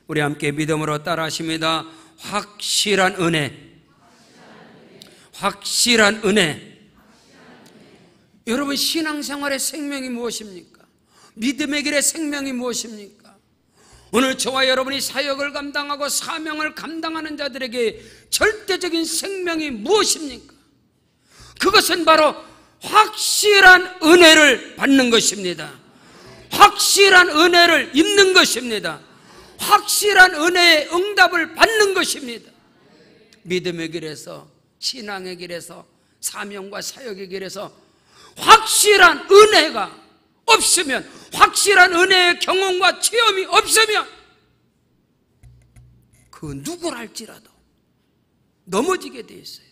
우리 함께 믿음으로 따라하십니다. 확실한 은혜. 확실한 은혜. 여러분, 신앙생활의 생명이 무엇입니까? 믿음의 길의 생명이 무엇입니까? 오늘 저와 여러분이 사역을 감당하고 사명을 감당하는 자들에게 절대적인 생명이 무엇입니까? 그것은 바로 확실한 은혜를 받는 것입니다. 확실한 은혜를 입는 것입니다. 확실한 은혜의 응답을 받는 것입니다. 믿음의 길에서, 신앙의 길에서, 사명과 사역의 길에서 확실한 은혜가 없으면, 확실한 은혜의 경험과 체험이 없으면 그 누구랄지라도 넘어지게 돼 있어요.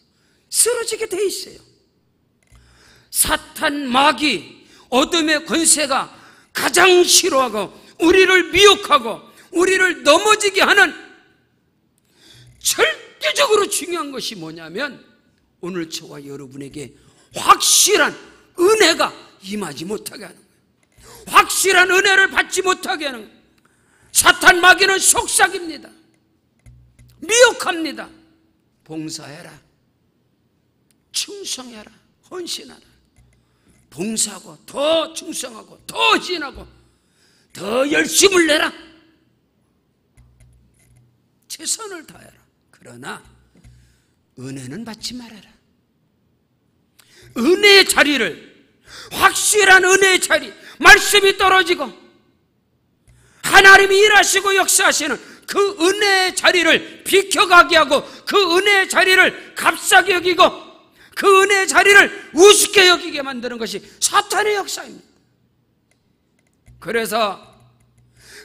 쓰러지게 돼 있어요. 사탄, 마귀, 어둠의 권세가 가장 싫어하고 우리를 미혹하고 우리를 넘어지게 하는 절대적으로 중요한 것이 뭐냐면, 오늘 저와 여러분에게 확실한 은혜가 임하지 못하게 하는 거예요. 확실한 은혜를 받지 못하게 하는 거예요. 사탄, 마귀는 속삭입니다. 미혹합니다. 봉사해라, 충성해라, 헌신하라. 봉사하고 더 충성하고 더 헌신하고 더 열심을 내라, 최선을 다해라. 그러나 은혜는 받지 말아라. 은혜의 자리를, 확실한 은혜의 자리, 말씀이 떨어지고 하나님이 일하시고 역사하시는 그 은혜의 자리를 비켜가게 하고, 그 은혜의 자리를 값싸게 여기고 그 은혜의 자리를 우습게 여기게 만드는 것이 사탄의 역사입니다. 그래서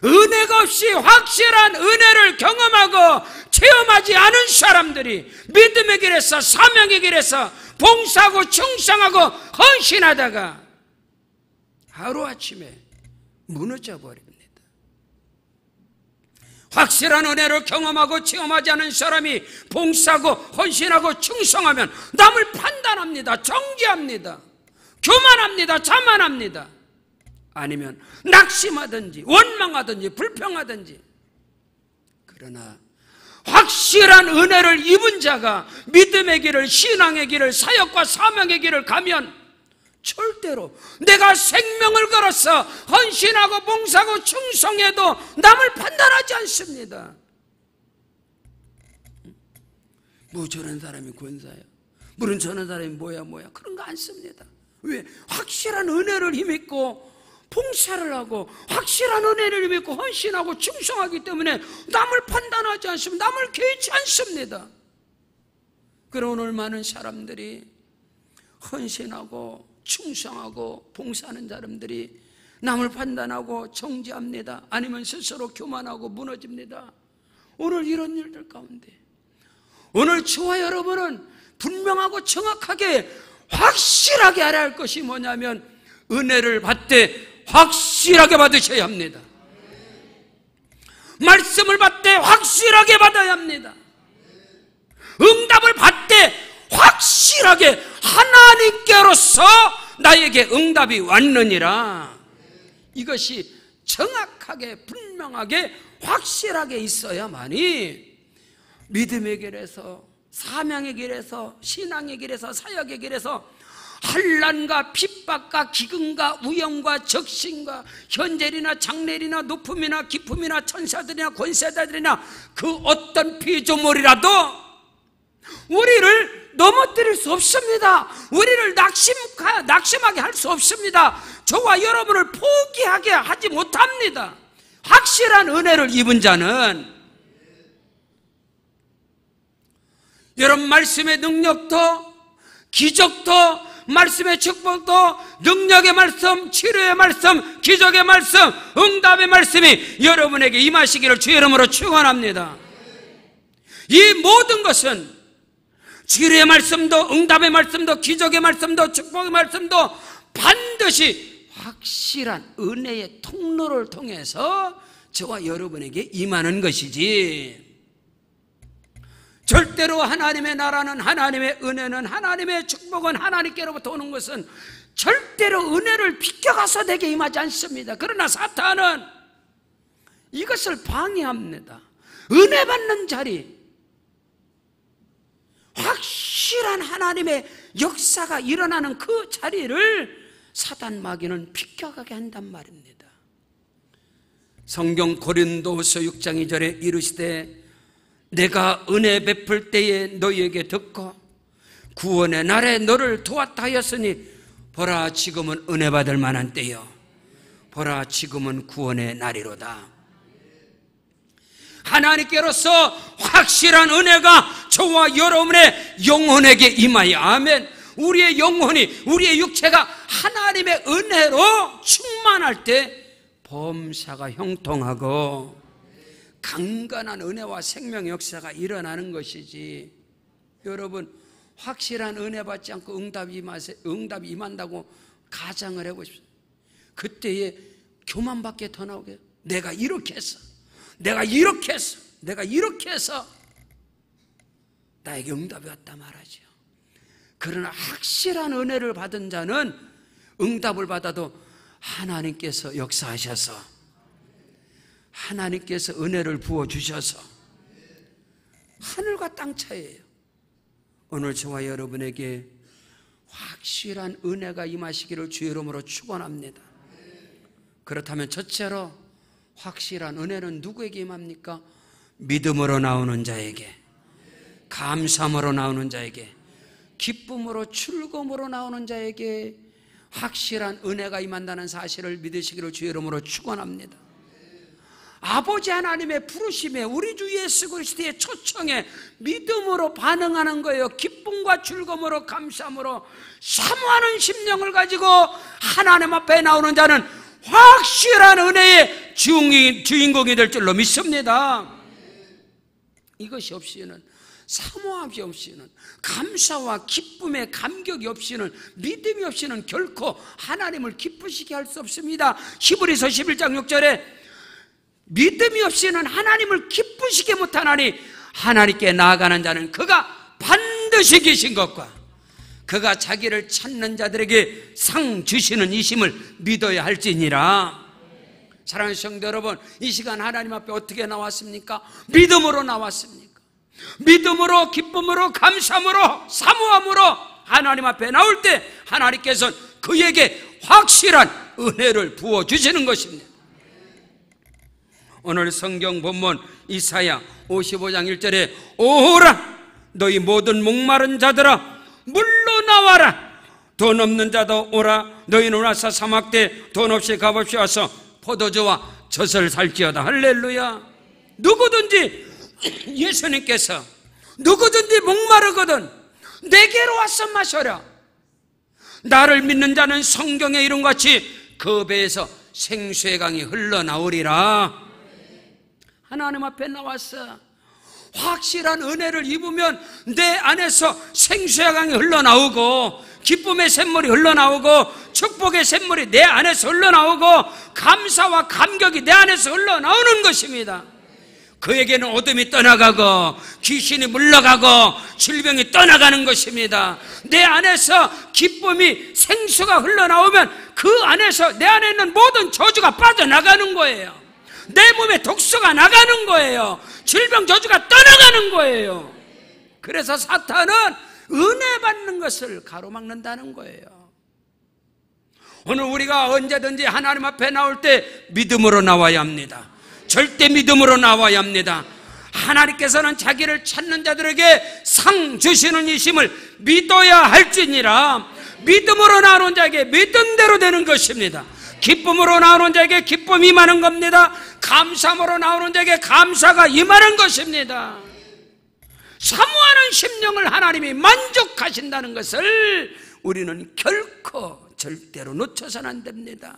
은혜가 없이 확실한 은혜를 경험하고 체험하지 않은 사람들이 믿음의 길에서, 사명의 길에서 봉사하고 충성하고 헌신하다가 하루아침에 무너져 버립니다. 확실한 은혜를 경험하고 체험하지 않은 사람이 봉사하고 헌신하고 충성하면 남을 판단합니다. 정죄합니다. 교만합니다. 자만합니다. 아니면 낙심하든지 원망하든지 불평하든지. 그러나 확실한 은혜를 입은 자가 믿음의 길을, 신앙의 길을, 사역과 사명의 길을 가면 절대로 내가 생명을 걸어서 헌신하고 봉사하고 충성해도 남을 판단하지 않습니다. 뭐 저런 사람이 권사야, 물은 저런 사람이 뭐야 그런 거 안 씁니다. 왜? 확실한 은혜를 힘입고 봉사를 하고 확실한 은혜를 힘입고 헌신하고 충성하기 때문에 남을 판단하지 않습니다. 남을 개의치 않습니다. 그런 오늘 많은 사람들이 헌신하고 충성하고 봉사하는 사람들이 남을 판단하고 정죄합니다. 아니면 스스로 교만하고 무너집니다. 오늘 이런 일들 가운데 오늘 저와 여러분은 분명하고 정확하게 확실하게 알아야 할 것이 뭐냐면, 은혜를 받되 확실하게 받으셔야 합니다. 말씀을 받되 확실하게 받아야 합니다. 응답을 받되 확실하게 하나님께로서 나에게 응답이 왔느니라. 이것이 정확하게 분명하게 확실하게 있어야만이 믿음의 길에서, 사명의 길에서, 신앙의 길에서, 사역의 길에서 환난과 핍박과 기근과 위험과 적신과 현재리나 장래리나 높음이나 기품이나 천사들이나 권세자들이나 그 어떤 피조물이라도 우리를 넘어뜨릴 수 없습니다. 우리를 낙심하게 할 수 없습니다. 저와 여러분을 포기하게 하지 못합니다. 확실한 은혜를 입은 자는 여러분, 말씀의 능력도, 기적도, 말씀의 축복도, 능력의 말씀, 치료의 말씀, 기적의 말씀, 응답의 말씀이 여러분에게 임하시기를 주의 이름으로 축원합니다. 이 모든 것은 치료의 말씀도, 응답의 말씀도, 기적의 말씀도, 축복의 말씀도 반드시 확실한 은혜의 통로를 통해서 저와 여러분에게 임하는 것이지, 절대로 하나님의 나라는, 하나님의 은혜는, 하나님의 축복은, 하나님께로부터 오는 것은 절대로 은혜를 비껴가서 내게 임하지 않습니다. 그러나 사탄은 이것을 방해합니다. 은혜 받는 자리, 확실한 하나님의 역사가 일어나는 그 자리를 사단 마귀는 비껴가게 한단 말입니다. 성경 고린도후서 6장 2절에 이르시되 내가 은혜 베풀 때에 너희에게 듣고 구원의 날에 너를 도왔다 하였으니 보라 지금은 은혜 받을 만한 때요 보라 지금은 구원의 날이로다. 하나님께로서 확실한 은혜가 저와 여러분의 영혼에게 임하여 아멘. 우리의 영혼이, 우리의 육체가 하나님의 은혜로 충만할 때 범사가 형통하고 강건한 은혜와 생명의 역사가 일어나는 것이지. 여러분, 확실한 은혜 받지 않고 응답이 임한다고 가정을 해보십시오. 그때에 교만밖에 더 나오게. 내가 이렇게 했어, 내가 이렇게 했어, 내가 이렇게 해서 나에게 응답이 왔다 말하죠. 그러나 확실한 은혜를 받은 자는 응답을 받아도 하나님께서 역사하셔서, 하나님께서 은혜를 부어주셔서 하늘과 땅 차이예요. 오늘 저와 여러분에게 확실한 은혜가 임하시기를 주의 이름으로 축원합니다. 그렇다면 첫째로 확실한 은혜는 누구에게 임합니까? 믿음으로 나오는 자에게, 감사함으로 나오는 자에게, 기쁨으로 즐거움으로 나오는 자에게 확실한 은혜가 임한다는 사실을 믿으시기를 주의 이름으로 축원합니다. 아버지 하나님의 부르심에, 우리 주 예수 그리스도의 초청에 믿음으로 반응하는 거예요. 기쁨과 즐거움으로, 감사함으로 사모하는 심령을 가지고 하나님 앞에 나오는 자는 확실한 은혜의 주인공이 될 줄로 믿습니다. 이것이 없이는, 사모함이 없이는, 감사와 기쁨의 감격이 없이는, 믿음이 없이는 결코 하나님을 기쁘시게 할 수 없습니다. 히브리서 11장 6절에 믿음이 없이는 하나님을 기쁘시게 못하나니 하나님께 나아가는 자는 그가 반드시 계신 것과 그가 자기를 찾는 자들에게 상 주시는 이심을 믿어야 할지니라. 사랑하는 성도 여러분, 이 시간 하나님 앞에 어떻게 나왔습니까? 믿음으로 나왔습니까? 믿음으로, 기쁨으로, 감사함으로, 사모함으로 하나님 앞에 나올 때 하나님께서는 그에게 확실한 은혜를 부어주시는 것입니다. 오늘 성경 본문 이사야 55장 1절에 오라 너희 모든 목마른 자들아 물로 나와라, 돈 없는 자도 오라, 너희는 와서 사막대 돈 없이 값없이 와서 포도주와 젖을 살지어다. 할렐루야. 누구든지, 예수님께서 누구든지 목마르거든 내게로 와서 마셔라. 나를 믿는 자는 성경의 이름같이 그 배에서 생수의 강이 흘러나오리라. 하나님 앞에 나왔어. 확실한 은혜를 입으면 내 안에서 생수의 강이 흘러나오고, 기쁨의 샘물이 흘러나오고, 축복의 샘물이 내 안에서 흘러나오고, 감사와 감격이 내 안에서 흘러나오는 것입니다. 그에게는 어둠이 떠나가고 귀신이 물러가고 질병이 떠나가는 것입니다. 내 안에서 기쁨이, 생수가 흘러나오면 그 안에서 내 안에 있는 모든 저주가 빠져나가는 거예요. 내 몸에 독소가 나가는 거예요. 질병 저주가 떠나가는 거예요. 그래서 사탄은 은혜 받는 것을 가로막는다는 거예요. 오늘 우리가 언제든지 하나님 앞에 나올 때 믿음으로 나와야 합니다. 절대 믿음으로 나와야 합니다. 하나님께서는 자기를 찾는 자들에게 상 주시는 이심을 믿어야 할지니라. 믿음으로 나오는 자에게 믿음대로 되는 것입니다. 기쁨으로 나오는 자에게 기쁨이 임하는 겁니다. 감사함으로 나오는 자에게 감사가 임하는 것입니다. 사모하는 심령을 하나님이 만족하신다는 것을 우리는 결코 절대로 놓쳐서는 안 됩니다.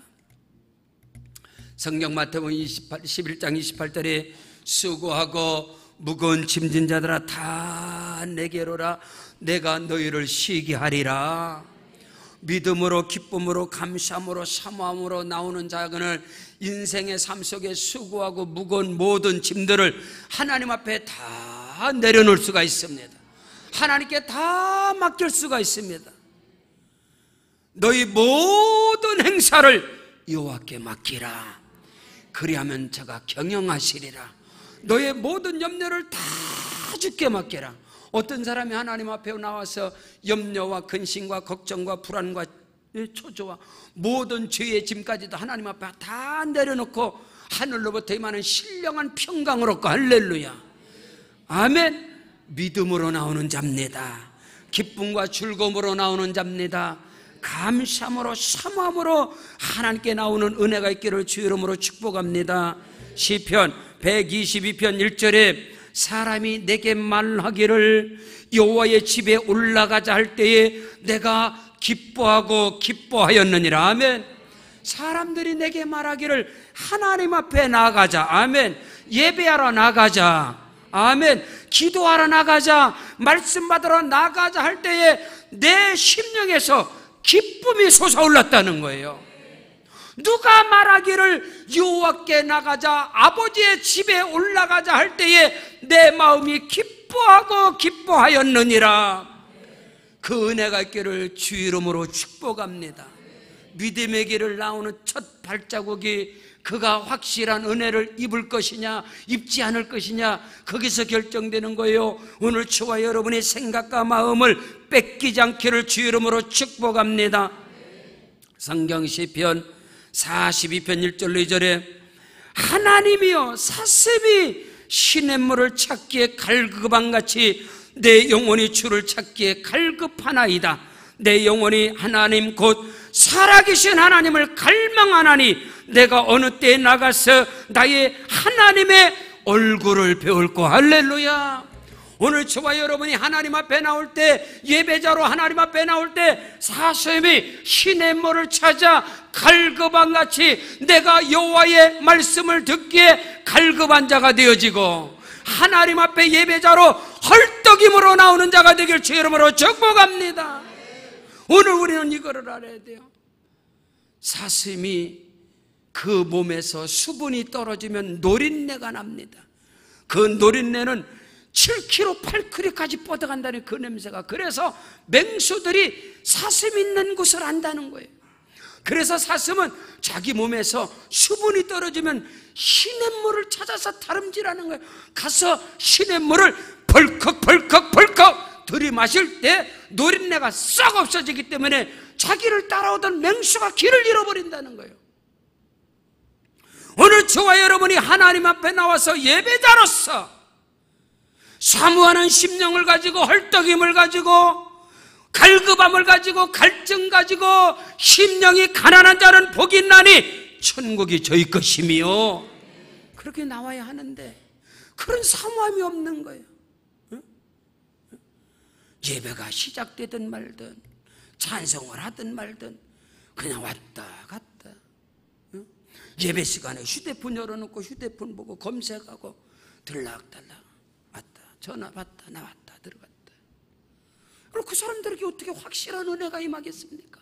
성경 마태복음 11장 28절에 수고하고 무거운 짐진 자들아 다 내게로 오라, 내가 너희를 쉬게 하리라. 믿음으로, 기쁨으로, 감사함으로, 사모함으로 나오는 자들은 인생의 삶 속에 수고하고 무거운 모든 짐들을 하나님 앞에 다 내려놓을 수가 있습니다. 하나님께 다 맡길 수가 있습니다. 너희 모든 행사를 여호와께 맡기라. 그리하면 저가 경영하시리라. 너의 모든 염려를 다 주께 맡겨라. 어떤 사람이 하나님 앞에 나와서 염려와 근심과 걱정과 불안과 초조와 모든 죄의 짐까지도 하나님 앞에 다 내려놓고 하늘로부터 임하는 신령한 평강을 얻고, 할렐루야, 아멘. 믿음으로 나오는 자입니다. 기쁨과 즐거움으로 나오는 자입니다. 감사함으로 사모함으로 하나님께 나오는 은혜가 있기를 주 이름으로 축복합니다. 시편 122편 1절에 사람이 내게 말하기를 여호와의 집에 올라가자 할 때에 내가 기뻐하고 기뻐하였느니라. 아멘. 사람들이 내게 말하기를 하나님 앞에 나가자. 아멘. 예배하러 나가자. 아멘. 기도하러 나가자, 말씀 받으러 나가자 할 때에 내 심령에서 기쁨이 솟아올랐다는 거예요. 누가 말하기를 여호와께 나가자, 아버지의 집에 올라가자 할 때에 내 마음이 기뻐하고 기뻐하였느니라. 그 은혜가 있기를 주 이름으로 축복합니다. 믿음의 길을 나오는 첫 발자국이 그가 확실한 은혜를 입을 것이냐 입지 않을 것이냐, 거기서 결정되는 거예요. 오늘 저와 여러분의 생각과 마음을 뺏기지 않기를 주 이름으로 축복합니다. 성경 시편 42편 1절로 2절에 하나님이여 사슴이 시냇물을 찾기에 갈급한같이 내 영혼이 주를 찾기에 갈급하나이다. 내 영혼이 하나님 곧 살아계신 하나님을 갈망하나니 내가 어느 때에 나가서 나의 하나님의 얼굴을 배울까. 할렐루야. 오늘 저와 여러분이 하나님 앞에 나올 때, 예배자로 하나님 앞에 나올 때 사슴이 시냇물을 찾아 갈급한같이 내가 여호와의 말씀을 듣기에 갈급한 자가 되어지고, 하나님 앞에 예배자로 헐떡임으로 나오는 자가 되길 주 이름으로 축복합니다. 오늘 우리는 이거를 알아야 돼요. 사슴이 그 몸에서 수분이 떨어지면 노린내가 납니다. 그 노린내는 7kg, 8kg까지 뻗어간다는 그 냄새가. 그래서 맹수들이 사슴 있는 곳을 안다는 거예요. 그래서 사슴은 자기 몸에서 수분이 떨어지면 시냇물을 찾아서 다름질하는 거예요. 가서 시냇물을 벌컥 들이마실 때 노린내가 싹 없어지기 때문에 자기를 따라오던 맹수가 길을 잃어버린다는 거예요. 오늘 저와 여러분이 하나님 앞에 나와서 예배자로서 사모하는 심령을 가지고, 헐떡임을 가지고, 갈급함을 가지고, 갈증 가지고 심령이 가난한 자는 복이 있나니 천국이 저희 것이며, 그렇게 나와야 하는데 그런 사모함이 없는 거예요. 예배가 시작되든 말든 찬송을 하든 말든 그냥 왔다 갔다, 예배 시간에 휴대폰 열어놓고 휴대폰 보고 검색하고 들락달락 왔다 전화 받다 나왔다 들어갔다. 그럼 그 사람들에게 어떻게 확실한 은혜가 임하겠습니까?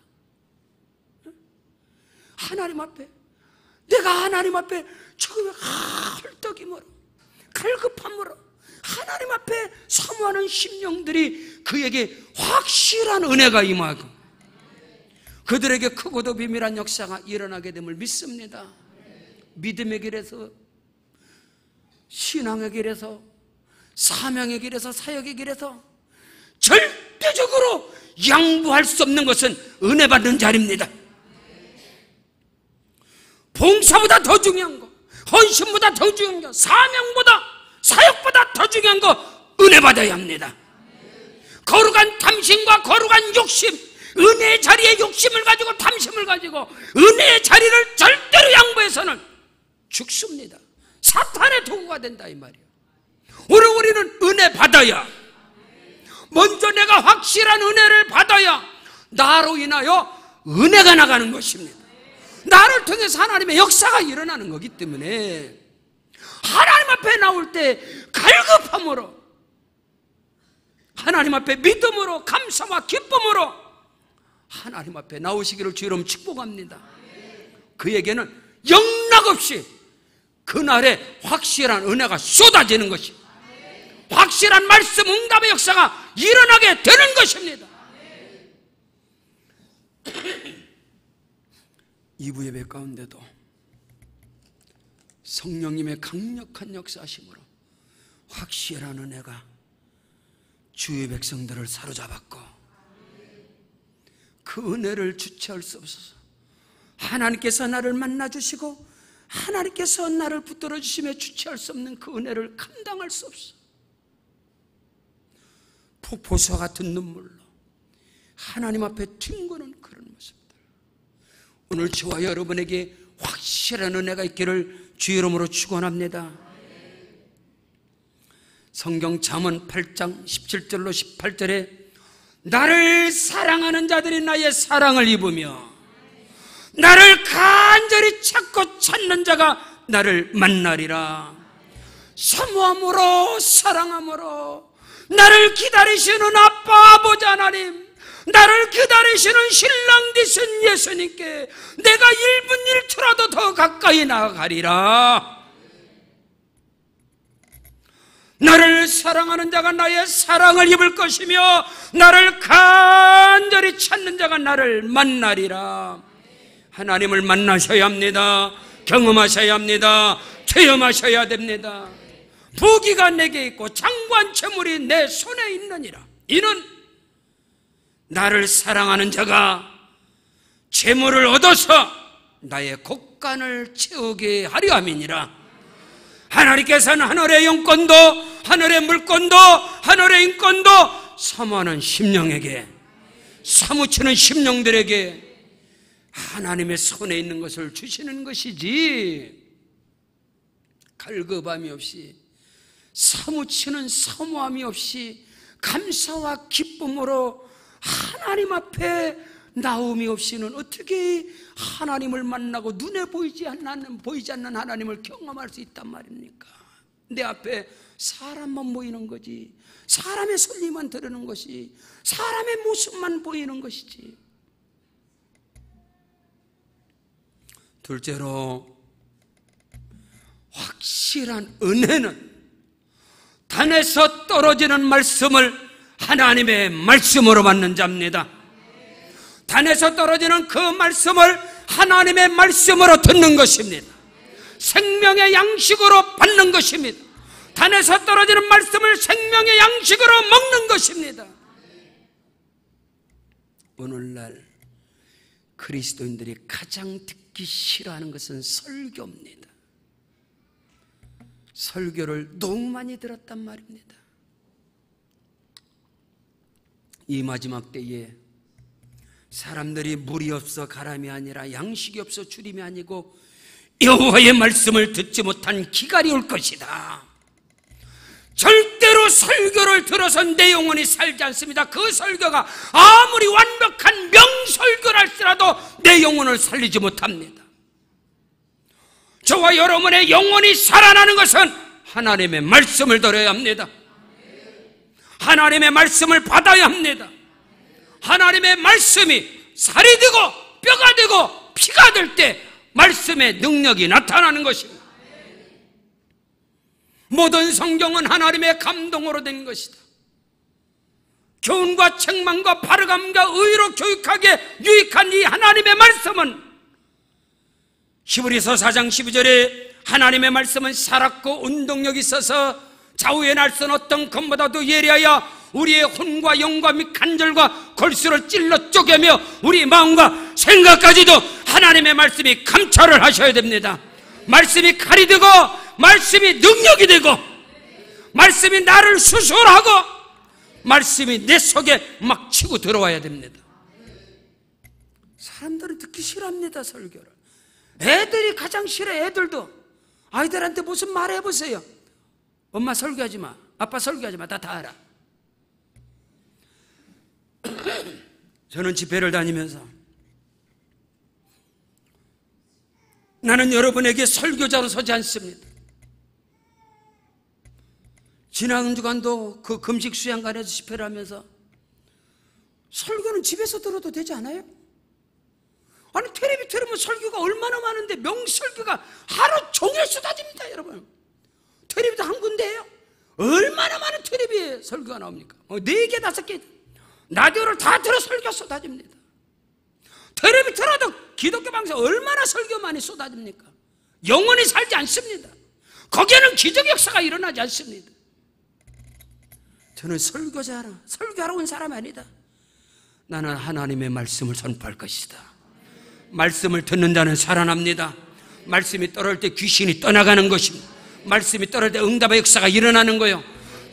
하나님 앞에, 내가 하나님 앞에 처음에 헐떡임으로 갈급함으로 하나님 앞에 사모하는 심령들이 그에게 확실한 은혜가 임하고 그들에게 크고도 비밀한 역사가 일어나게 됨을 믿습니다. 믿음의 길에서, 신앙의 길에서, 사명의 길에서, 사역의 길에서 절대적으로 양보할 수 없는 것은 은혜 받는 자리입니다. 봉사보다 더 중요한 거, 헌신보다 더 중요한 거, 사명보다, 사역보다 더 중요한 거 은혜 받아야 합니다. 거룩한 탐심과 거룩한 욕심, 은혜의 자리에 욕심을 가지고 탐심을 가지고 은혜의 자리를 절대로 양보해서는 죽습니다. 사탄의 도구가 된다 이 말이에요. 오늘 우리는 은혜 받아야, 먼저 내가 확실한 은혜를 받아야 나로 인하여 은혜가 나가는 것입니다. 나를 통해서 하나님의 역사가 일어나는 거기 때문에 하나님 앞에 나올 때 갈급함으로, 하나님 앞에 믿음으로, 감사와 기쁨으로 하나님 앞에 나오시기를 주 이름 축복합니다. 그에게는 영락없이 그날에 확실한 은혜가 쏟아지는 것이, 확실한 말씀 응답의 역사가 일어나게 되는 것입니다. 2부 예배 가운데도 성령님의 강력한 역사하심으로 확실한 은혜가 주의 백성들을 사로잡았고, 그 은혜를 주체할 수 없어서 하나님께서 나를 만나주시고 하나님께서 나를 붙들어 주시며 주체할 수 없는 그 은혜를 감당할 수 없어 폭포수와 같은 눈물로 하나님 앞에 튕기는 그런 모습들, 오늘 저와 여러분에게 확실한 은혜가 있기를 주의 이름으로 축원합니다. 성경 잠언 8장 17절로 18절에 나를 사랑하는 자들이 나의 사랑을 입으며 나를 간절히 찾고 찾는 자가 나를 만나리라. 사모함으로 사랑함으로 나를 기다리시는 아빠 아버지 하나님, 나를 기다리시는 신랑 되신 예수님께 내가 1분 1초라도 더 가까이 나아가리라. 나를 사랑하는 자가 나의 사랑을 입을 것이며 나를 간절히 찾는 자가 나를 만나리라. 하나님을 만나셔야 합니다. 경험하셔야 합니다. 체험하셔야 됩니다. 부귀가 내게 있고 장관 채물이 내 손에 있느니라. 이는 나를 사랑하는 자가 재물을 얻어서 나의 곡간을 채우게 하려 함이니라. 하나님께서는 하늘의 영권도 하늘의 물권도 하늘의 인권도 사모하는 심령에게, 사무치는 심령들에게 하나님의 손에 있는 것을 주시는 것이지, 갈급함이 없이 사무치는 사모함이 없이 감사와 기쁨으로 하나님 앞에 나옴이 없이는 어떻게 하나님을 만나고 눈에 보이지 않는 하나님을 경험할 수 있단 말입니까? 내 앞에 사람만 보이는 거지, 사람의 설리만 들으는 것이, 사람의 모습만 보이는 것이지. 둘째로, 확실한 은혜는 단에서 떨어지는 말씀을 하나님의 말씀으로 받는 자입니다. 단에서 떨어지는 그 말씀을 하나님의 말씀으로 듣는 것입니다. 생명의 양식으로 받는 것입니다. 단에서 떨어지는 말씀을 생명의 양식으로 먹는 것입니다. 오늘날 그리스도인들이 가장 듣기 싫어하는 것은 설교입니다. 설교를 너무 많이 들었단 말입니다. 이 마지막 때에 사람들이 물이 없어 가람이 아니라 양식이 없어 주림이 아니고 여호와의 말씀을 듣지 못한 기갈이 올 것이다. 절대로 설교를 들어서 내 영혼이 살지 않습니다. 그 설교가 아무리 완벽한 명설교랄지라도 내 영혼을 살리지 못합니다. 저와 여러분의 영혼이 살아나는 것은 하나님의 말씀을 들어야 합니다. 하나님의 말씀을 받아야 합니다. 하나님의 말씀이 살이 되고 뼈가 되고 피가 될 때 말씀의 능력이 나타나는 것입니다. 모든 성경은 하나님의 감동으로 된 것이다. 교훈과 책망과 바르감과 의로 교육하게 유익한 이 하나님의 말씀은 히브리서 4장 12절에 하나님의 말씀은 살았고 운동력이 있어서 좌우에 날선 어떤 검보다도 예리하여 우리의 혼과 영과 및 간절과 골수를 찔러 쪼개며 우리 마음과 생각까지도 하나님의 말씀이 감찰을 하셔야 됩니다. 말씀이 칼이 되고 말씀이 능력이 되고 말씀이 나를 수술하고 말씀이 내 속에 막 치고 들어와야 됩니다. 사람들은 듣기 싫어합니다. 설교를. 애들이 가장 싫어해. 애들도 아이들한테 무슨 말 해보세요. 엄마 설교하지 마, 아빠 설교하지 마, 다 알아. 저는 집회를 다니면서 나는 여러분에게 설교자로 서지 않습니다. 지난 주간도 그 금식 수양관에서 집회를 하면서 설교는 집에서 들어도 되지 않아요? 아니 텔레비 틀으면 설교가 얼마나 많은데 명설교가 하루 종일 쏟아집니다. 여러분, 텔레비도 한 군데예요. 얼마나 많은 텔레비에 설교가 나옵니까? 4개 5개 라디오를 다 들어 설교 쏟아집니다. 텔레비 틀어도 기독교 방송 얼마나 설교 많이 쏟아집니까? 영원히 살지 않습니다. 거기에는 기적 역사가 일어나지 않습니다. 저는 설교하러 온 사람이 아니다. 나는 하나님의 말씀을 선포할 것이다. 말씀을 듣는 자는 살아납니다. 말씀이 떨어질 때 귀신이 떠나가는 것입니다. 말씀이 떨어질 때 응답의 역사가 일어나는 거예요.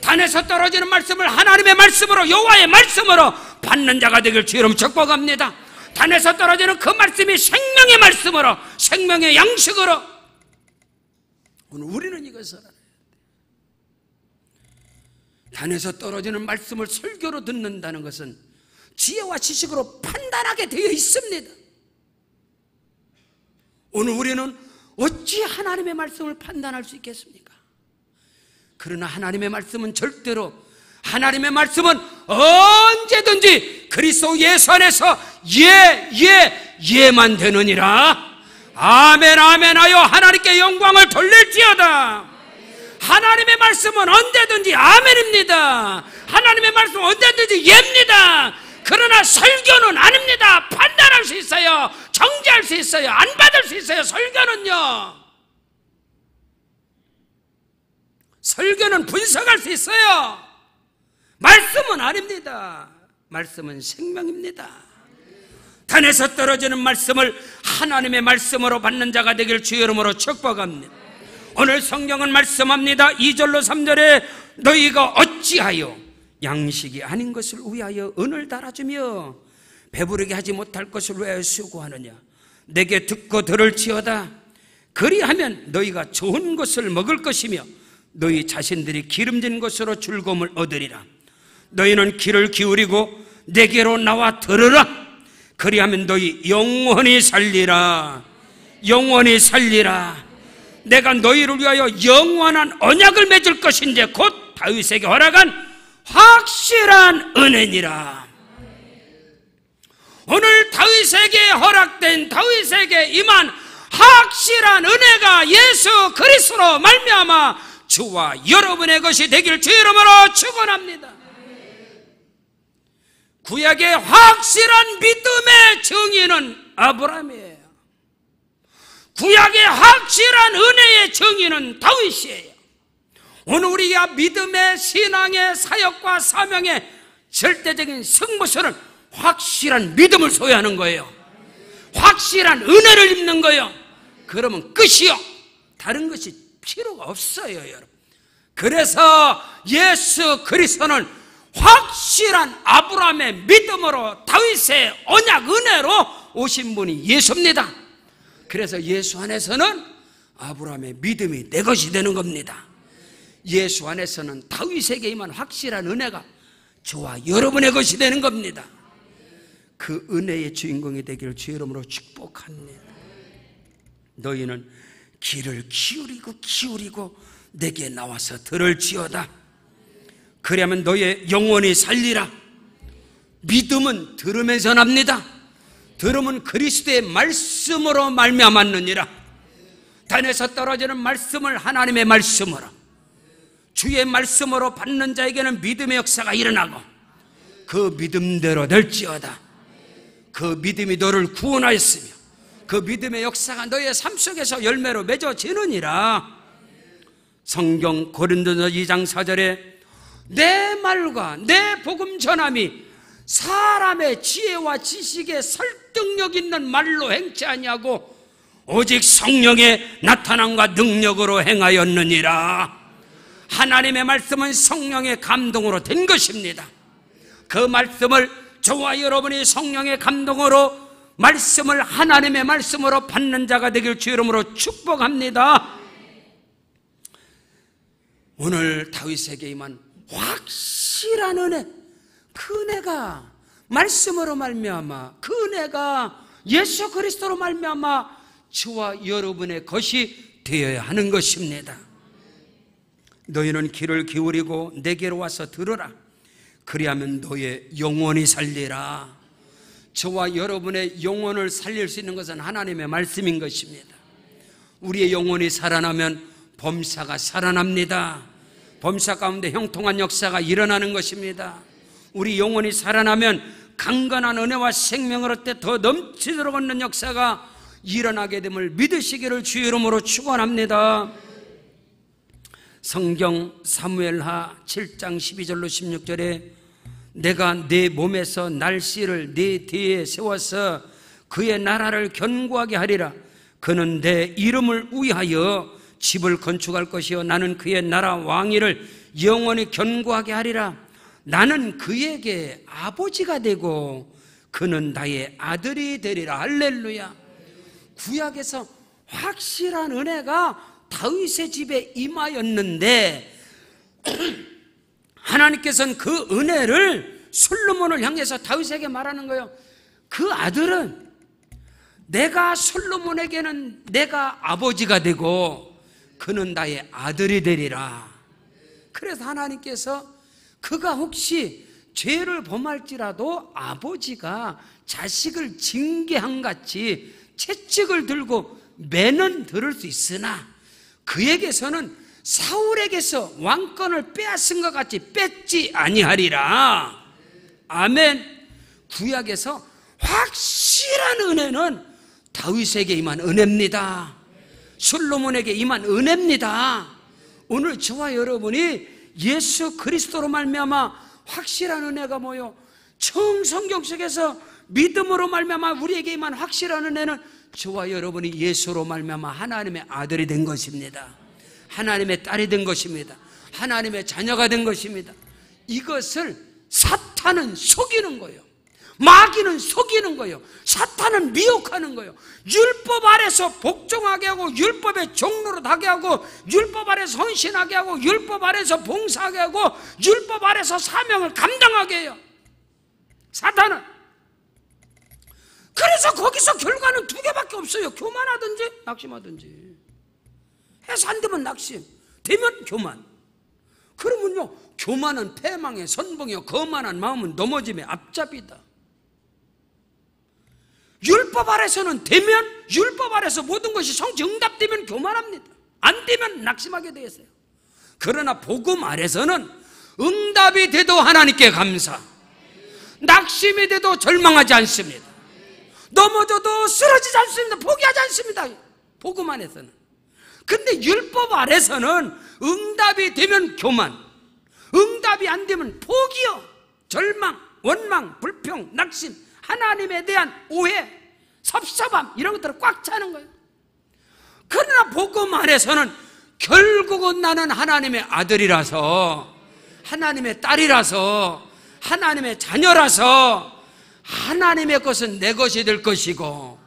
단에서 떨어지는 말씀을 하나님의 말씀으로, 여호와의 말씀으로 받는 자가 되길 주 이름 축복합니다. 단에서 떨어지는 그 말씀이 생명의 말씀으로, 생명의 양식으로, 오늘 우리는 이것을 알아야 돼. 단에서 떨어지는 말씀을 설교로 듣는다는 것은 지혜와 지식으로 판단하게 되어 있습니다. 오늘 우리는 어찌 하나님의 말씀을 판단할 수 있겠습니까? 그러나 하나님의 말씀은 절대로, 하나님의 말씀은 언제든지 그리스도 예수 안에서 예만 되느니라. 아멘 아멘 하여 하나님께 영광을 돌릴지어다. 하나님의 말씀은 언제든지 아멘입니다. 하나님의 말씀은 언제든지 예입니다. 그러나 설교는 아닙니다. 판단할 수 있어요. 정죄할 수 있어요. 안 받을 수 있어요. 설교는 분석할 수 있어요. 말씀은 아닙니다. 말씀은 생명입니다. 단에서 떨어지는 말씀을 하나님의 말씀으로 받는 자가 되길 주 이름으로 축복합니다. 오늘 성경은 말씀합니다. 2절로 3절에 너희가 어찌하여 양식이 아닌 것을 위하여 은을 달아주며 배부르게 하지 못할 것을 위하여 수고하느냐. 내게 듣고 들을지어다. 그리하면 너희가 좋은 것을 먹을 것이며 너희 자신들이 기름진 것으로 즐거움을 얻으리라. 너희는 귀를 기울이고 내게로 나와 들으라. 그리하면 너희 영원히 살리라. 영원히 살리라. 내가 너희를 위하여 영원한 언약을 맺을 것인데 곧 다윗에게 허락한 확실한 은혜니라. 오늘 다윗에게 허락된, 다윗에게 임한 확실한 은혜가 예수 그리스도로 말미암아 주와 여러분의 것이 되길 주 이름으로 축원합니다. 구약의 확실한 믿음의 증인은 아브라함이에요. 구약의 확실한 은혜의 증인은 다윗이에요. 오늘 우리가 믿음의 신앙의 사역과 사명의 절대적인 승부처는 확실한 믿음을 소유하는 거예요. 확실한 은혜를 입는 거예요. 그러면 끝이요. 다른 것이 필요가 없어요, 여러분. 그래서 예수 그리스도는 확실한 아브라함의 믿음으로 다윗의 언약 은혜로 오신 분이 예수입니다. 그래서 예수 안에서는 아브라함의 믿음이 내 것이 되는 겁니다. 예수 안에서는 다윗에게 임한 확실한 은혜가 저와 여러분의 것이 되는 겁니다. 그 은혜의 주인공이 되기를 주 이름으로 축복합니다. 너희는 귀를 기울이고 내게 나와서 들을지어다. 그러면 너의 영혼이 살리라. 믿음은 들으면서 납니다. 들음은 그리스도의 말씀으로 말미암았느니라. 단에서 떨어지는 말씀을 하나님의 말씀으로, 주의 말씀으로 받는 자에게는 믿음의 역사가 일어나고 그 믿음대로 될지어다. 그 믿음이 너를 구원하였으며 그 믿음의 역사가 너의 삶 속에서 열매로 맺어지느니라. 성경 고린도서 2장 4절에 내 말과 내 복음 전함이 사람의 지혜와 지식에 설득력 있는 말로 행치 아니하고 오직 성령의 나타남과 능력으로 행하였느니라. 하나님의 말씀은 성령의 감동으로 된 것입니다. 그 말씀을 저와 여러분이 성령의 감동으로 말씀을 하나님의 말씀으로 받는 자가 되길 주 이름으로 축복합니다. 오늘 다윗에게 임한 확실한 은혜, 그 은혜가 말씀으로 말미암아, 그 은혜가 예수 그리스도로 말미암아 저와 여러분의 것이 되어야 하는 것입니다. 너희는 귀를 기울이고 내게로 와서 들으라. 그리하면 너의 영혼이 살리라. 저와 여러분의 영혼을 살릴 수 있는 것은 하나님의 말씀인 것입니다. 우리의 영혼이 살아나면 범사가 살아납니다. 범사 가운데 형통한 역사가 일어나는 것입니다. 우리 영혼이 살아나면 강건한 은혜와 생명을 얻되 더 넘치도록 얻는 역사가 일어나게 됨을 믿으시기를 주의 이름으로 축원합니다. 성경 사무엘하 7장 12절로 16절에 내가 내 몸에서 날씨를 네 뒤에 세워서 그의 나라를 견고하게 하리라. 그는 내 이름을 위하여 집을 건축할 것이요 나는 그의 나라 왕위를 영원히 견고하게 하리라. 나는 그에게 아버지가 되고 그는 나의 아들이 되리라. 할렐루야. 구약에서 확실한 은혜가 다윗의 집에 임하였는데 하나님께서는 그 은혜를 솔로몬을 향해서 다윗에게 말하는 거예요. 그 아들은 내가 솔로몬에게는 내가 아버지가 되고 그는 나의 아들이 되리라. 그래서 하나님께서 그가 혹시 죄를 범할지라도 아버지가 자식을 징계한 같이 채찍을 들고 매는 들을 수 있으나 그에게서는 사울에게서 왕권을 빼앗은 것 같이 뺏지 아니하리라. 아멘. 구약에서 확실한 은혜는 다윗에게 임한 은혜입니다. 솔로몬에게 임한 은혜입니다. 오늘 저와 여러분이 예수 그리스도로 말미암아 확실한 은혜가 뭐요? 성경 속에서 믿음으로 말미암아 우리에게 임한 확실한 은혜는 저와 여러분이 예수로 말미암아 하나님의 아들이 된 것입니다. 하나님의 딸이 된 것입니다. 하나님의 자녀가 된 것입니다. 이것을 사탄은 속이는 거예요. 마귀는 속이는 거예요. 사탄은 미혹하는 거예요. 율법 아래서 복종하게 하고 율법의 종로로 하게 하고 율법 아래서 헌신하게 하고 율법 아래서 봉사하게 하고 율법 아래서 사명을 감당하게 해요. 사탄은. 그래서 거기서 결과는 두 개밖에 없어요. 교만하든지 낙심하든지. 해서 안 되면 낙심, 되면 교만. 그러면요, 교만은 패망의 선봉이요, 거만한 마음은 넘어짐의 앞잡이다. 율법 아래서는 되면, 율법 아래서 모든 것이 성정답되면 교만합니다. 안 되면 낙심하게 되었어요. 그러나 복음 아래서는 응답이 돼도 하나님께 감사, 낙심이 돼도 절망하지 않습니다. 넘어져도 쓰러지지 않습니다. 포기하지 않습니다. 복음 안에서는. 근데 율법 아래서는 응답이 되면 교만, 응답이 안 되면 포기요, 절망, 원망, 불평, 낙심, 하나님에 대한 오해, 섭섭함 이런 것들을 꽉 차는 거예요. 그러나 복음 안에서는 결국은 나는 하나님의 아들이라서, 하나님의 딸이라서, 하나님의 자녀라서 하나님의 것은 내 것이 될 것이고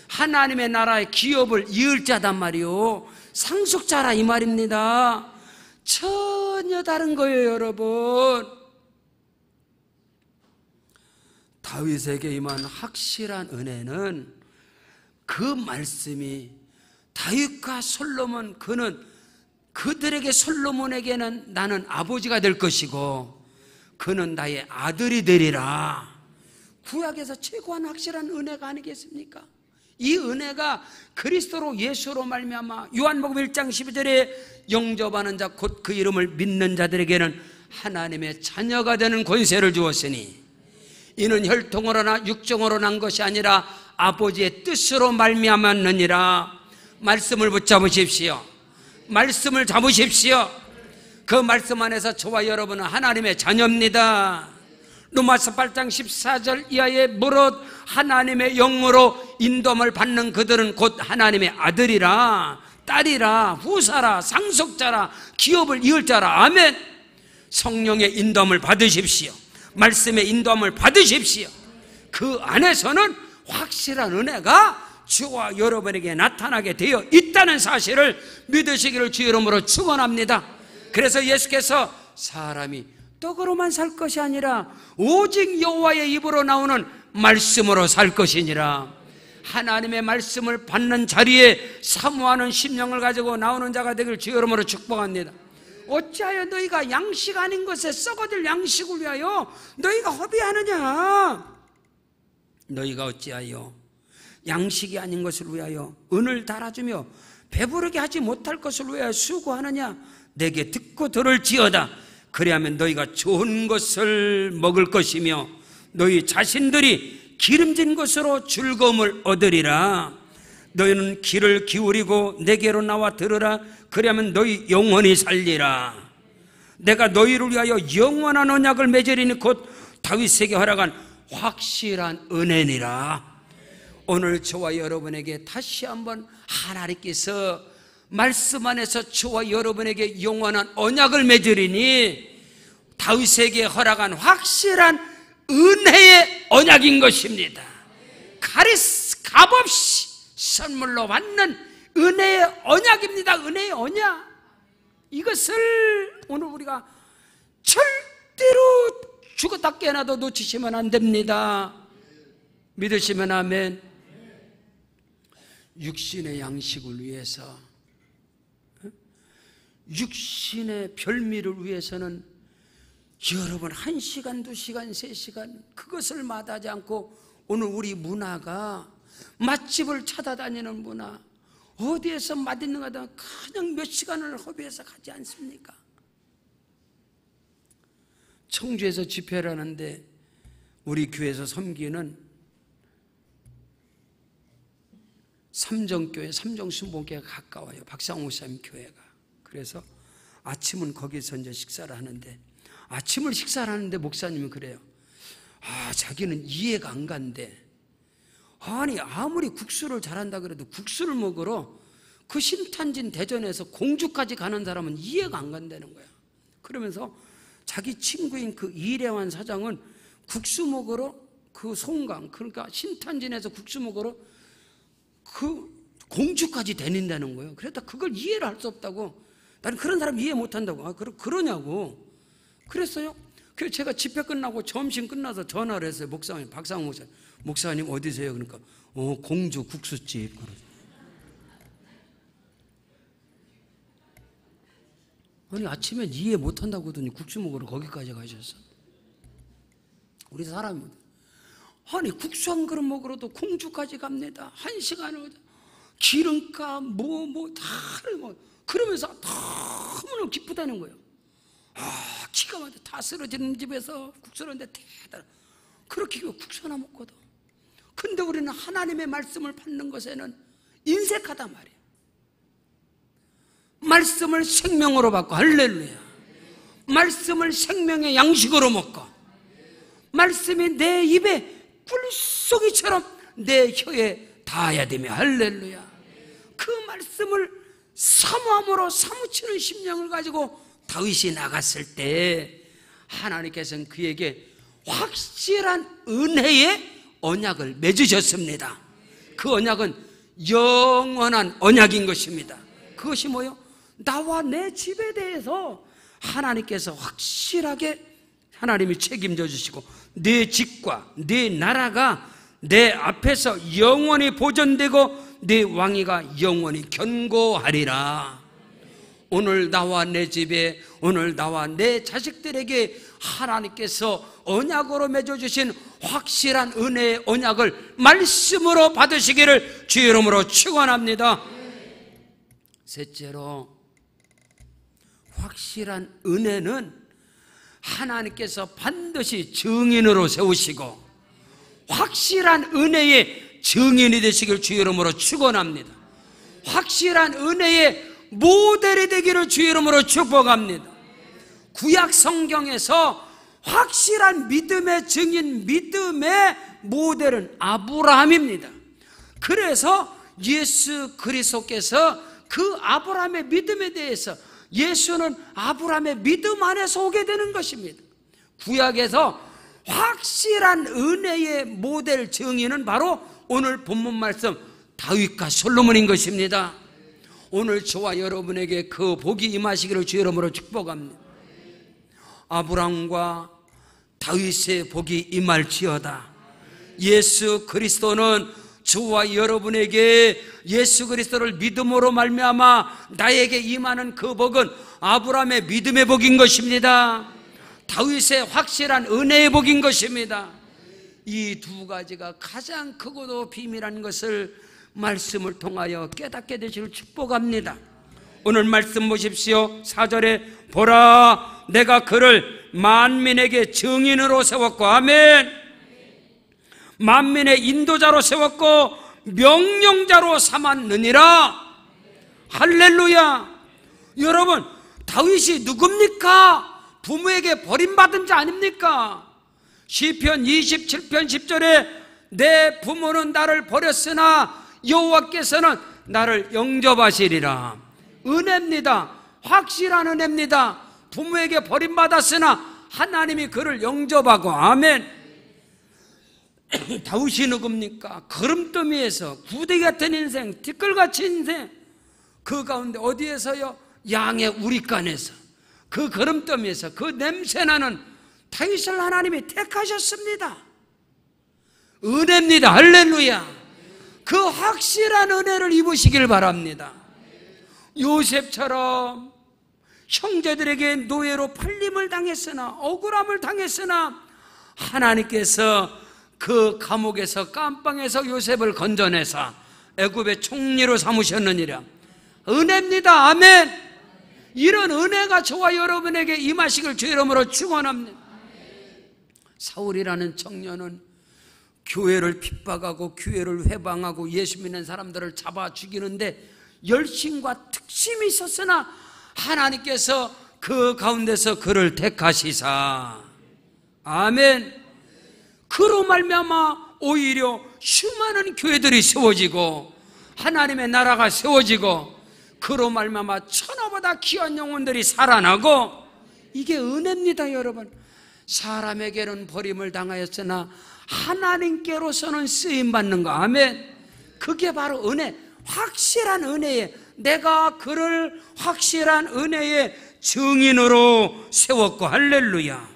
하나님의 나라의 기업을 이을 자단 말이요, 상속자라 이 말입니다. 전혀 다른 거예요, 여러분. 다윗에게 임한 확실한 은혜는 그 말씀이 다윗과 솔로몬, 그들에게, 솔로몬에게는 나는 아버지가 될 것이고 그는 나의 아들이 되리라. 구약에서 최고한 확실한 은혜가 아니겠습니까? 이 은혜가 그리스도로 예수로 말미암아 요한복음 1장 12절에 영접하는 자 곧 그 이름을 믿는 자들에게는 하나님의 자녀가 되는 권세를 주었으니 이는 혈통으로나 육정으로 난 것이 아니라 아버지의 뜻으로 말미암았느니라. 말씀을 붙잡으십시오. 말씀을 잡으십시오. 그 말씀 안에서 저와 여러분은 하나님의 자녀입니다. 로마서 8장 14절 이하에 무릇 하나님의 영으로 인도함을 받는 그들은 곧 하나님의 아들이라, 딸이라, 후사라, 상속자라, 기업을 이을 자라. 아멘. 성령의 인도함을 받으십시오. 말씀의 인도함을 받으십시오. 그 안에서는 확실한 은혜가 저와 여러분에게 나타나게 되어 있다는 사실을 믿으시기를 주 이름으로 축원합니다. 그래서 예수께서 사람이 떡으로만 살 것이 아니라 오직 여호와의 입으로 나오는 말씀으로 살 것이니라. 하나님의 말씀을 받는 자리에 사모하는 심령을 가지고 나오는 자가 되길 주 이름으로 축복합니다. 어찌하여 너희가 양식 아닌 것에 썩어질 양식을 위하여 너희가 허비하느냐? 너희가 어찌하여 양식이 아닌 것을 위하여 은을 달아주며 배부르게 하지 못할 것을 위하여 수고하느냐? 내게 듣고 들을지어다. 그리하면 너희가 좋은 것을 먹을 것이며 너희 자신들이 기름진 것으로 즐거움을 얻으리라. 너희는 귀를 기울이고 내게로 나와 들으라. 그리하면 너희 영원히 살리라. 내가 너희를 위하여 영원한 언약을 맺으리니 곧 다윗에게 허락한 확실한 은혜니라. 오늘 저와 여러분에게 다시 한번 하나님께서 말씀 안에서 저와 여러분에게 영원한 언약을 맺으리니 다윗에게 허락한 확실한 은혜의 언약인 것입니다. 값없이 선물로 받는 은혜의 언약입니다. 은혜의 언약. 이것을 오늘 우리가 절대로 죽었다 깨어나도 놓치시면 안 됩니다. 믿으시면 아멘. 육신의 양식을 위해서, 육신의 별미를 위해서는 여러분 1시간, 2시간, 3시간 그것을 마다하지 않고 오늘 우리 문화가 맛집을 찾아다니는 문화, 어디에서 맛있는 거 하다 그냥 몇 시간을 허비해서 가지 않습니까? 청주에서 집회를 하는데 우리 교회에서 섬기는 삼정교회, 삼정순복교회가 가까워요. 박상호 목사님 교회가. 그래서 아침은 거기서 이제 식사를 하는데, 아침을 식사를 하는데 목사님은 그래요. 자기는 이해가 안 간대. 아니 아무리 국수를 잘한다 그래도 국수를 먹으러 그 신탄진 대전에서 공주까지 가는 사람은 이해가 안 간다는 거야. 그러면서 자기 친구인 그 이래환 사장은 국수 먹으러 그 송강, 그러니까 신탄진에서 국수 먹으러 그 공주까지 다닌다는 거예요. 그래도 그걸 이해를 할 수 없다고. 나는 그런 사람 이해 못 한다고. 그러냐고. 그랬어요. 그래서 제가 집회 끝나고 점심 끝나서 전화를 했어요. 목사님, 박상호 목사님. 목사님 어디세요? 그러니까 공주 국수집. 아니 아침에 이해 못 한다고 하더니 국수 먹으러 거기까지 가셨어. 우리 사람이 아니 국수 한 그릇 먹으러도 공주까지 갑니다. 1시간을 기름값 다 그러면서 너무너무 기쁘다는 거예요. 기가 막혀 다 쓰러지는 집에서 국수를 하는데 대단 그렇게 국수 하나 먹거든. 근데 우리는 하나님의 말씀을 받는 것에는 인색하단 말이에요. 말씀을 생명으로 받고, 할렐루야. 말씀을 생명의 양식으로 먹고, 말씀이 내 입에 꿀송이처럼 내 혀에 닿아야 되며, 할렐루야. 그 말씀을 사모함으로 사무치는 심령을 가지고 다윗이 나갔을 때 하나님께서는 그에게 확실한 은혜의 언약을 맺으셨습니다. 그 언약은 영원한 언약인 것입니다. 그것이 뭐요? 나와 내 집에 대해서 하나님께서 확실하게 하나님이 책임져 주시고 내 집과 내 나라가 내 앞에서 영원히 보존되고 내 왕위가 영원히 견고하리라. 오늘 나와 내 집에, 오늘 나와 내 자식들에게 하나님께서 언약으로 맺어주신 확실한 은혜의 언약을 말씀으로 받으시기를 주의 이름으로 축원합니다. 셋째로, 확실한 은혜는 하나님께서 반드시 증인으로 세우시고 확실한 은혜의 증인이 되시길 주의 이름으로 축원합니다. 확실한 은혜의 모델이 되기를 주의 이름으로 축복합니다. 구약 성경에서 확실한 믿음의 증인, 믿음의 모델은 아브라함입니다. 그래서 예수 그리스도께서 그 아브라함의 믿음에 대해서, 예수는 아브라함의 믿음 안에서 오게 되는 것입니다. 구약에서 확실한 은혜의 모델 증인은 바로 오늘 본문 말씀 다윗과 솔로몬인 것입니다. 오늘 저와 여러분에게 그 복이 임하시기를 주의 이름으로 축복합니다. 아브라함과 다윗의 복이 임할지어다. 예수 그리스도는 저와 여러분에게 예수 그리스도를 믿음으로 말미암아 나에게 임하는 그 복은 아브라함의 믿음의 복인 것입니다. 다윗의 확실한 은혜의 복인 것입니다. 이 두 가지가 가장 크고도 비밀한 것을 말씀을 통하여 깨닫게 되시길 축복합니다. 오늘 말씀 보십시오. 4절에 보라 내가 그를 만민에게 증인으로 세웠고, 아멘. 만민의 인도자로 세웠고 명령자로 삼았느니라. 할렐루야. 여러분, 다윗이 누굽니까? 부모에게 버림받은 자 아닙니까? 시편 27편 10절에 내 부모는 나를 버렸으나 여호와께서는 나를 영접하시리라. 은혜입니다. 확실한 은혜입니다. 부모에게 버림받았으나 하나님이 그를 영접하고. 아멘. 다윗이 누굽니까? 걸음더미에서 구덩이 같은 인생, 티끌같이 인생, 그 가운데 어디에서요? 양의 우리간에서, 그 걸음더미에서 그 냄새나는 다윗을 하나님이 택하셨습니다. 은혜입니다. 할렐루야. 그 확실한 은혜를 입으시길 바랍니다. 요셉처럼 형제들에게 노예로 팔림을 당했으나, 억울함을 당했으나 하나님께서 그 감옥에서, 깜방에서 요셉을 건져내사 애굽의 총리로 삼으셨느니라. 은혜입니다. 아멘. 이런 은혜가 저와 여러분에게 임하시길 주의 이름으로 축원합니다. 사울이라는 청년은 교회를 핍박하고 교회를 회방하고 예수 믿는 사람들을 잡아 죽이는데 열심과 특심이 있었으나 하나님께서 그 가운데서 그를 택하시사. 아멘. 그로 말미암아 오히려 수많은 교회들이 세워지고 하나님의 나라가 세워지고, 그로 말미암아 천하보다 귀한 영혼들이 살아나고. 이게 은혜입니다. 여러분, 사람에게는 버림을 당하였으나 하나님께로서는 쓰임받는 거. 아멘. 그게 바로 은혜, 확실한 은혜에, 내가 그를 확실한 은혜의 증인으로 세웠고. 할렐루야.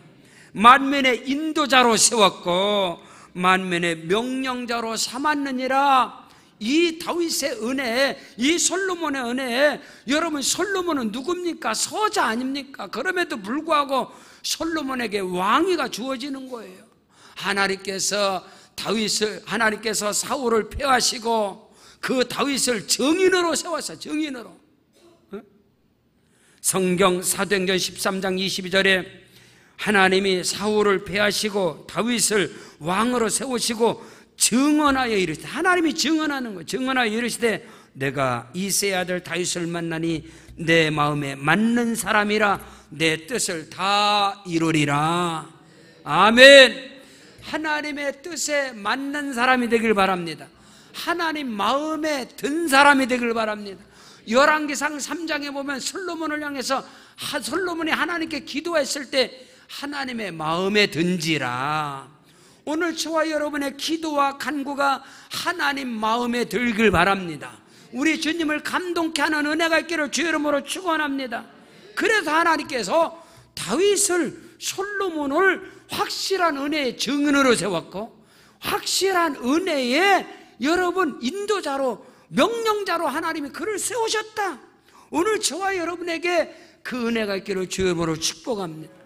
만민의 인도자로 세웠고 만민의 명령자로 삼았느니라. 이 다윗의 은혜에, 이 솔로몬의 은혜에, 여러분 솔로몬은 누굽니까? 서자 아닙니까? 그럼에도 불구하고 솔로몬에게 왕위가 주어지는 거예요. 하나님께서 사울을 폐하시고 그 다윗을 증인으로 세웠어. 증인으로. 성경 사도행전 13장 22절에 하나님이 사울을 폐하시고 다윗을 왕으로 세우시고 증언하여 이르시되, 하나님이 증언하는 거예요. 증언하여 이르시되 내가 이새의 아들 다윗을 만나니 내 마음에 맞는 사람이라 내 뜻을 다 이루리라. 아멘. 하나님의 뜻에 맞는 사람이 되길 바랍니다. 하나님 마음에 든 사람이 되길 바랍니다. 열왕기상 3장에 보면 솔로몬을 향해서 솔로몬이 하나님께 기도했을 때 하나님의 마음에 든지라. 오늘 저와 여러분의 기도와 간구가 하나님 마음에 들길 바랍니다. 우리 주님을 감동케 하는 은혜가 있기를 주의 이름으로 축원합니다. 그래서 하나님께서 다윗을, 솔로몬을 확실한 은혜의 증인으로 세웠고 확실한 은혜의 여러분 인도자로, 명령자로 하나님이 그를 세우셨다. 오늘 저와 여러분에게 그 은혜가 있기를 주의 이름으로 축복합니다.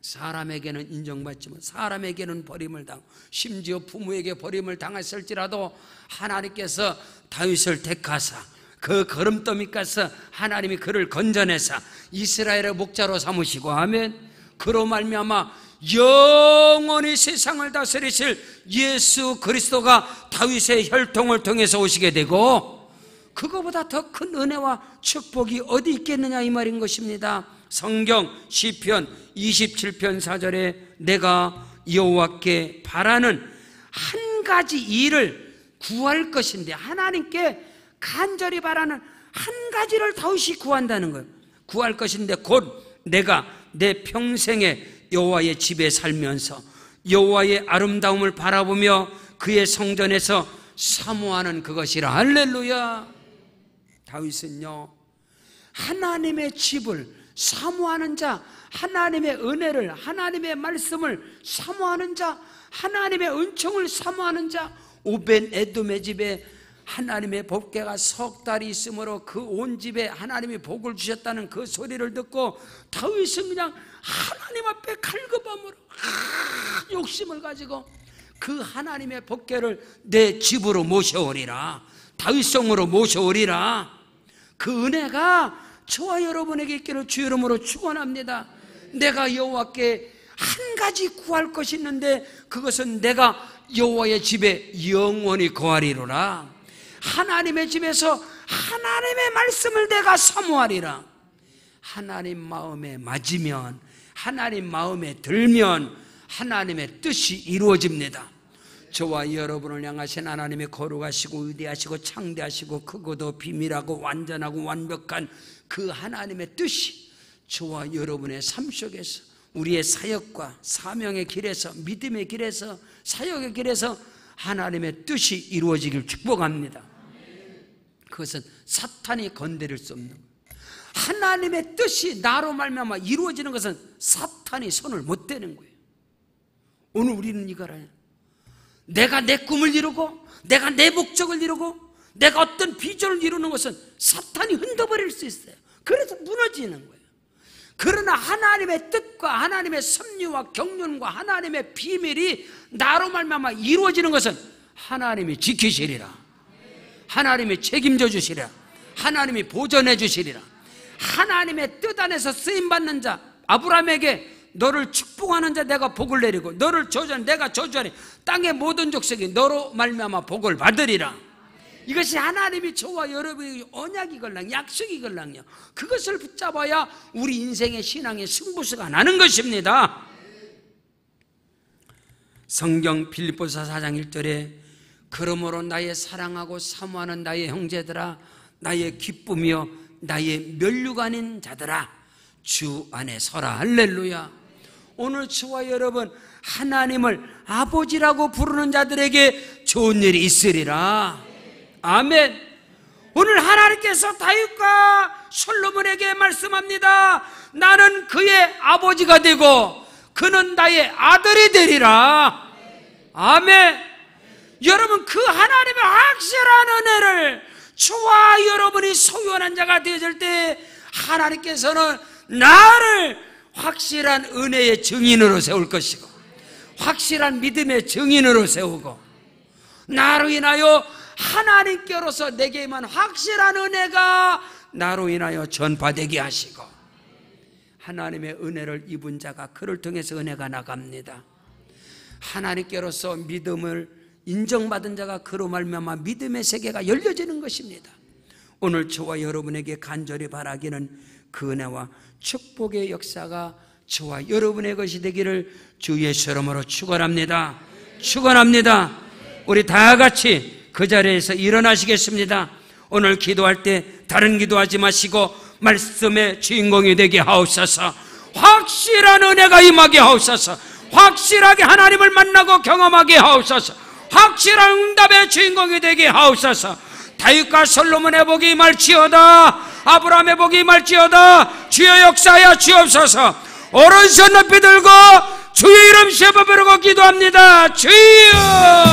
사람에게는 인정받지만 사람에게는 버림을 당하고 심지어 부모에게 버림을 당했을지라도 하나님께서 다윗을 택하사 그 걸음더미가서 하나님이 그를 건져내사 이스라엘의 목자로 삼으시고. 아멘. 그로 말미암아 영원히 세상을 다스리실 예수 그리스도가 다윗의 혈통을 통해서 오시게 되고, 그거보다 더 큰 은혜와 축복이 어디 있겠느냐 이 말인 것입니다. 성경 시편 27편 4절에 내가 여호와께 바라는 한 가지 일을 구할 것인데, 하나님께 간절히 바라는 한 가지를 다윗이 구한다는 거예요. 구할 것인데 곧 내가 내 평생에 여호와의 집에 살면서 여호와의 아름다움을 바라보며 그의 성전에서 사모하는 그것이라. 할렐루야. 다윗은요, 하나님의 집을 사모하는 자, 하나님의 은혜를, 하나님의 말씀을 사모하는 자, 하나님의 은총을 사모하는 자, 오벤 에돔의 집에 하나님의 복궤가 석 달이 있으므로 그 온 집에 하나님이 복을 주셨다는 그 소리를 듣고 다윗은 그냥 하나님 앞에 갈급함으로 욕심을 가지고 그 하나님의 복궤를 내 집으로 모셔오리라, 다윗성으로 모셔오리라. 그 은혜가 저와 여러분에게 있기를 주의 이름으로 축원합니다. 내가 여호와께 한 가지 구할 것이 있는데 그것은 내가 여호와의 집에 영원히 거하리로라. 하나님의 집에서 하나님의 말씀을 내가 사모하리라. 하나님 마음에 맞으면, 하나님 마음에 들면 하나님의 뜻이 이루어집니다. 저와 여러분을 향하신 하나님의 거룩하시고 위대하시고 창대하시고 크고도 비밀하고 완전하고 완벽한 그 하나님의 뜻이 저와 여러분의 삶 속에서, 우리의 사역과 사명의 길에서, 믿음의 길에서, 사역의 길에서 하나님의 뜻이 이루어지길 축복합니다. 그것은 사탄이 건드릴 수 없는 거예요. 하나님의 뜻이 나로 말미암아 이루어지는 것은 사탄이 손을 못 대는 거예요. 오늘 우리는 이걸 알아요. 내가 내 꿈을 이루고, 내가 내 목적을 이루고, 내가 어떤 비전을 이루는 것은 사탄이 흔들어버릴 수 있어요. 그래서 무너지는 거예요. 그러나 하나님의 뜻과 하나님의 섭리와 경륜과 하나님의 비밀이 나로 말미암아 이루어지는 것은 하나님이 지키시리라. 하나님이 책임져 주시리라. 하나님이 보전해 주시리라. 하나님의 뜻 안에서 쓰임받는 자, 아브라함에게 너를 축복하는 자 내가 복을 내리고 너를 저주하는 내가 저주하니 땅의 모든 족속이 너로 말미암아 복을 받으리라. 이것이 하나님이 저와 여러분의 언약이걸랑 약속이걸랑요, 그것을 붙잡아야 우리 인생의 신앙의 승부수가 나는 것입니다. 성경 빌립보서 4장 1절에 그러므로 나의 사랑하고 사모하는 나의 형제들아, 나의 기쁨이여 나의 면류관인 자들아, 주 안에 서라. 할렐루야. 오늘 저와 여러분 하나님을 아버지라고 부르는 자들에게 좋은 일이 있으리라. 아멘. 오늘 하나님께서 다윗과 솔로몬에게 말씀합니다. 나는 그의 아버지가 되고 그는 나의 아들이 되리라. 아멘. 여러분, 그 하나님의 확실한 은혜를 저와 여러분이 소유한 자가 되어질 때 하나님께서는 나를 확실한 은혜의 증인으로 세울 것이고, 확실한 믿음의 증인으로 세우고, 나로 인하여 하나님께로서 내게 임한 확실한 은혜가 나로 인하여 전파되게 하시고, 하나님의 은혜를 입은 자가 그를 통해서 은혜가 나갑니다. 하나님께로서 믿음을 인정받은 자가 그로 말미암아 믿음의 세계가 열려지는 것입니다. 오늘 저와 여러분에게 간절히 바라기는 그 은혜와 축복의 역사가 저와 여러분의 것이 되기를 주 예수 이름으로 축원합니다. 축원합니다. 우리 다 같이 그 자리에서 일어나시겠습니다. 오늘 기도할 때 다른 기도하지 마시고 말씀의 주인공이 되게 하옵소서. 확실한 은혜가 임하게 하옵소서. 확실하게 하나님을 만나고 경험하게 하옵소서. 확실한 응답의 주인공이 되게 하옵소서. 다윗과 솔로몬의 복이 임할지어다. 아브라함의 복이 임할지어다. 주여 역사하여 주옵소서. 오른손 높이 들고 주의 이름 세번 부르고 기도합니다. 주여.